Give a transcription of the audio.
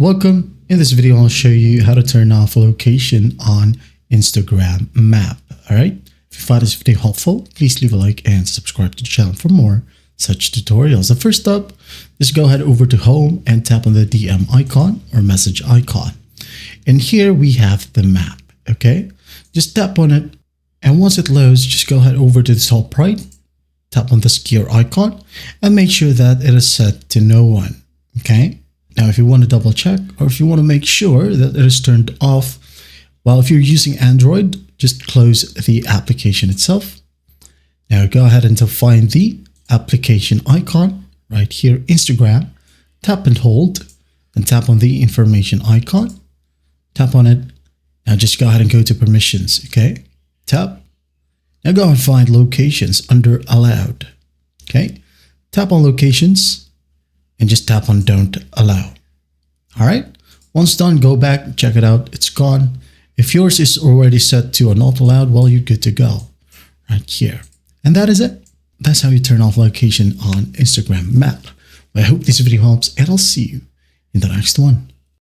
Welcome. In this video, I'll show you how to turn off location on Instagram map. All right. If you find this video helpful, please leave a like and subscribe to the channel for more such tutorials. So first up, just go ahead over to home and tap on the DM icon or message icon. And here we have the map. Okay. Just tap on it. And once it loads, just go ahead over to the top right, tap on the gear icon and make sure that it is set to no one. Okay. Now, if you want to double check or if you want to make sure that it is turned off, well, if you're using Android, just close the application itself. Now go ahead and find the application icon right here, Instagram, tap and hold and tap on the information icon, tap on it. Now just go ahead and go to permissions. Okay. Tap. Now go and find locations under allowed. Okay. Tap on locations and just tap on don't allow. All right. Once done, go back, check it out. It's gone. If yours is already set to a not allowed, well, you're good to go right here. And that is it. That's how you turn off location on Instagram map. I hope this video helps and I'll see you in the next one.